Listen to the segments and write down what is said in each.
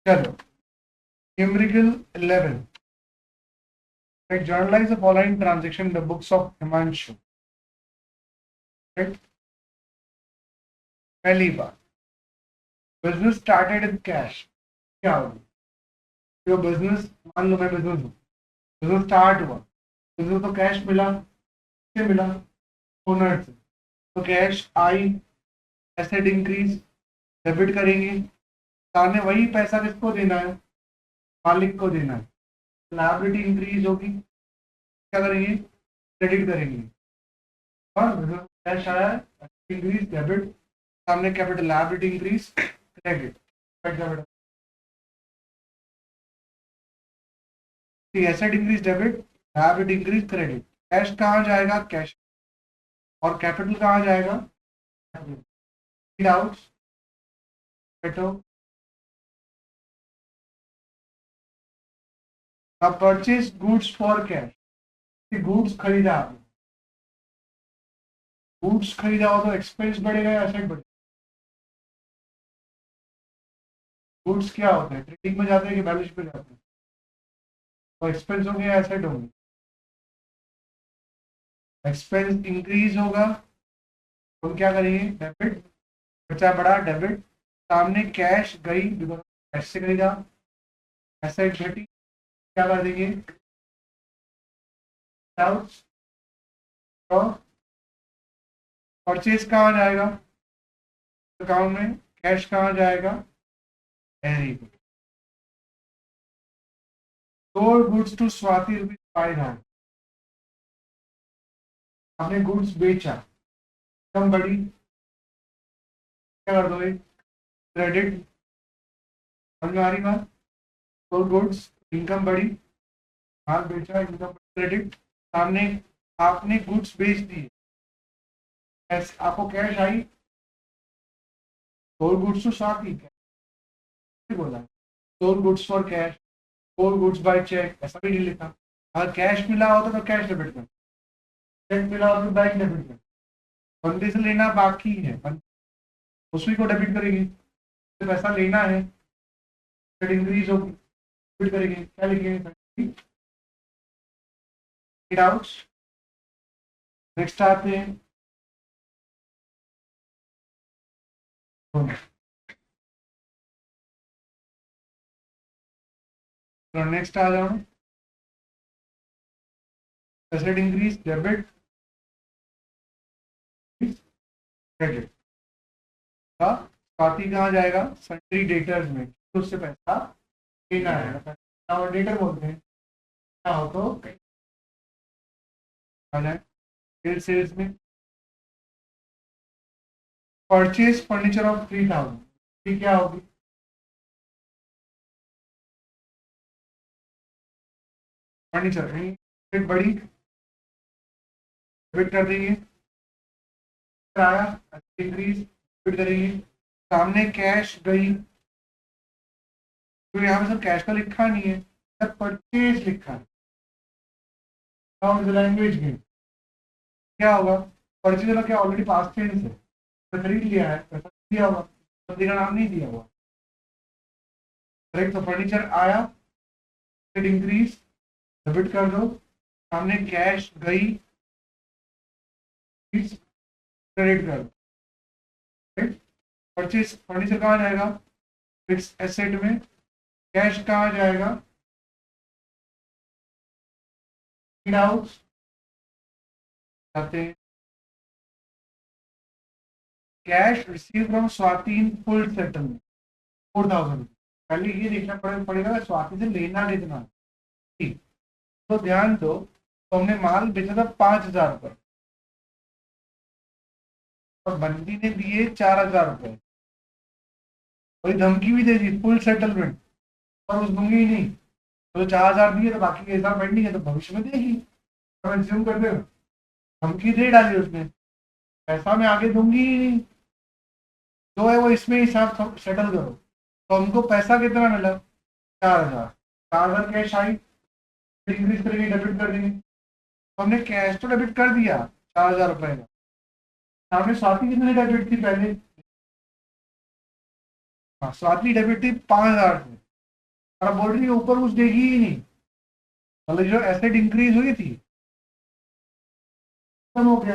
चलो, numerical 11, right? Journalize the following transaction in the books of Himanshu. Right? पहली बात, business started with cash. क्या होगी? जो बिजनेस, मान लो मैं बिजनेस हूँ, बिजनेस स्टार्ट हुआ, बिजनेस तो कैश मिला, किससे मिला? ओनर से। तो cash I, asset increase, debit करेंगे, सामने वही पैसा किसको देना है? मालिक को देना है। लायबिलिटी इंक्रीज होगी, क्या करेंगे? क्रेडिट करेंगे। और कैश आया, इंक्रीज डेबिट, सामने capital liability increase credit. Asset increase debit, liability increase credit. Cash कहाँ जाएगा? कैश। और कैपिटल कहाँ जाएगा? आउट बेटो। अब purchase goods for cash, goods खरीदा आपने, गुड्स खरीदा हो तो एक्सपेंस बढ़ेगा या एसेट बढ़ेगा? गुड्स क्या होते हैं? ट्रेडिंग में जाते हैं कि बैलेंस शीट पे जाते हैं? तो एक्सपेंस होंगे या एसेट होंगे? एक्सपेंस इंक्रीज होगा, तो हम क्या करेंगे? डेबिट। बचा बड़ा डेबिट, सामने कैश गई, बिकॉज कैश से खरीदा, एसेट घटी, क्या कर देंगे? तो परचेज कहाँ जाएगा? अकाउंट में। कैश कहाँ जाएगा? Very good. Sold goods to Swati ₹5,000, आपने गुड्स बेचा, कम बढ़ी, क्या कर दोगे? क्रेडिट। समझ में आ रही बात? सोल्ड गुड्स, इनकम बढ़ी, माल बेचा, इनकम क्रेडिट, सामने आपने गुड्स बेच दिए, आपको कैश आई। सोल्ड गुड्स टू स्वाति, बोला sold goods for cash, sold goods by cheque, ऐसा भी नहीं लिखा। अगर कैश मिला होता तो कैश डेबिट कर, चेक मिला होता तो बैंक डेबिट कर। बंदे से लेना बाकी है, उसी को डेबिट करेंगे। तो पैसा लेना है, इंक्रीज होगी, डेबिट करेंगे, क्या लिखेंगे? आउट। नेक्स्ट आते हैं तो नेक्स्ट आ जाओ, एसेट इंक्रीज डेबिट क्रेडिट का। बाकी कहाँ जाएगा? सन्ड्री डेटर्स में, तो उससे पैसा लेना है, और डेटर बोलते हैं। क्या हो तो आ जाए सेल्स में। परचेज फर्नीचर ऑफ 3,000, क्या होगी? फर्नीचर बड़ी, डेबिट कर देंगे, आया इंक्रीज, डेबिट करेंगे, सामने कैश गई, तो यहाँ पे सर कैश का लिखा नहीं है, सर परचेज लिखा है। लैंग्वेज में क्या होगा? परचेज वाला क्या ऑलरेडी पास्ट टेंस है, तो खरीद लिया है, पैसा दिया हुआ, बंदे का नाम नहीं दिया हुआ। करेक्ट। तो फर्नीचर आया, इंक्रीज, डेबिट कर दो, सामने कैश गई, क्रेडिट कर दो। परचेज फर्नीचर कहाँ जाएगा? फिक्स एसेट में। कैश कहाँ जाएगा? आउट जाते हैं। Cash receive from Swati in full settlement 4,000। पहले ये देखना पड़ेगा स्वाति से लेना कितना। ठीक, तो ध्यान दो, तो हमने माल बेचा था 5,000 रुपये और बंदी ने दिए 4,000 रुपये, और धमकी भी दे दी फुल सेटलमेंट, और उस दूंगी ही नहीं। तो 4,000 दिए तो बाकी के हिसाब पेंडिंग है, तो भविष्य में देगी। कंज्यूम कर दे, धमकी दे डाली उसने, पैसा मैं आगे दूंगी ही नहीं, जो है वो इसमें हिसाब सेटल करो। तो हमको पैसा कितना मिला? 4,000। 4,000 कैश आई, इंक्रीज करेंगे, डेबिट कर देंगे। तो हमने कैश तो डेबिट कर दिया 4,000 रुपये का, सामने स्वाति कितने डेबिट थी पहले? हाँ, स्वाति डेबिट थी 5,000 से, और बोल रही है ऊपर कुछ देगी ही नहीं, मतलब जो एसेट इंक्रीज हुई थी खत्म हो गया,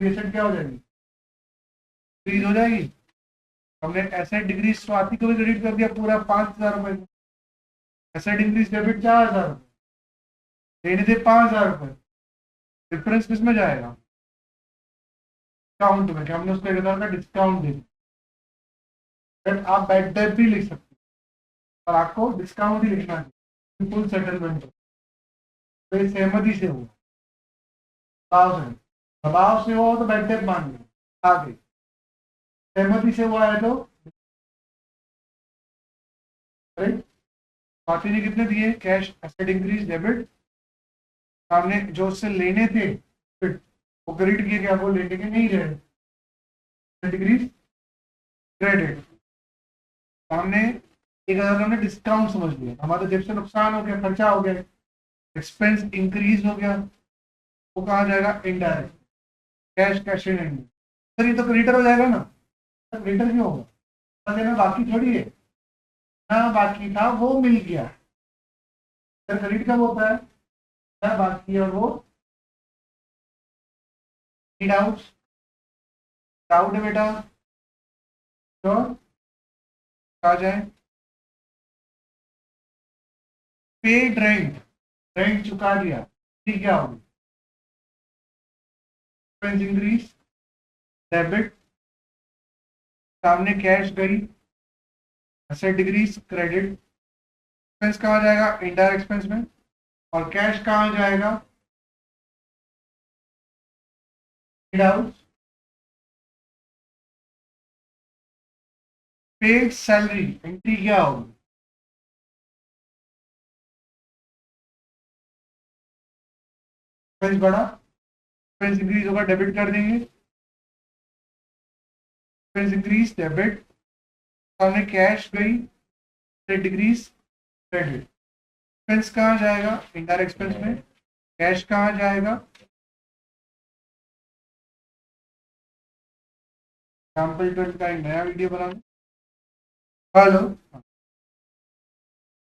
एसेट क्या हो जाएगी, इंक्रीज हो जाएगी। हमने एसेट डिक्रीज स्वाति को भी क्रेडिट कर दिया पूरा 5,000 रुपए, एसेट इंक्रीज डेबिट 4,000 रुपए, लेने थे 5,000 रुपए, डिफरेंस किस में जाएगा, डिस्काउंट में, कि हमने उसको 1,000 का डिस्काउंट दे दिया। आप बैड डेट भी लिख सकते हैं, और आपको डिस्काउंट ही लिखना है फुल सेटलमेंट, तो ये सहमति से हुआ, दबाव से हुआ तो बैड डेट मान लिया, आ गई। सहमति से हुआ है तो स्वाति ने कितने दिए, कैश एसेट इंक्रीज डेबिट, हमने जो उससे लेने थे फिर वो क्रेडिट किए, क्या वो लेने के नहीं रहे, इंक्रीज क्रेडिट, हमने 1,000 हमने डिस्काउंट समझ लिया, हमारा जेब से नुकसान हो गया, खर्चा हो गया, एक्सपेंस इंक्रीज हो गया, वो कहा जाएगा indirect, cash cash in, sir ये तो क्रेडिटर हो जाएगा ना, क्रेडिटर क्यों होगा, देना बाकी थोड़ी है ना, बाकी था वो मिल गया, सर क्रेडिट कब होता है ना, बाकी और वो डाउट, डाउट है बेटा, तो आ जाए, पेड रेंट, रेंट चुका दिया, ठीक है, होगी एक्सपेंस इंक्रीज डेबिट, सामने कैश गई, एसेट डिक्रीज क्रेडिट, एक्सपेंस कहाँ जाएगा, इनडायरेक्ट एक्सपेंस में, और कैश कहाँ जाएगा, हाउस, पेड सैलरी, एंट्री क्या होगी, एक्सपेंस बढ़ा, एक्सपेंस इंक्रीज होगा, डेबिट कर देंगे, एक्सपेंस इंक्रीज डेबिट, सामने कैश गई, डिक्रीज क्रेडिट, एक्सपेंस कहाँ जाएगा, इनडायरेक्ट एक्सपेंस में, कैश कहाँ जाएगा, एग्जाम्पल 12 का एक नया वीडियो बना, हेलो।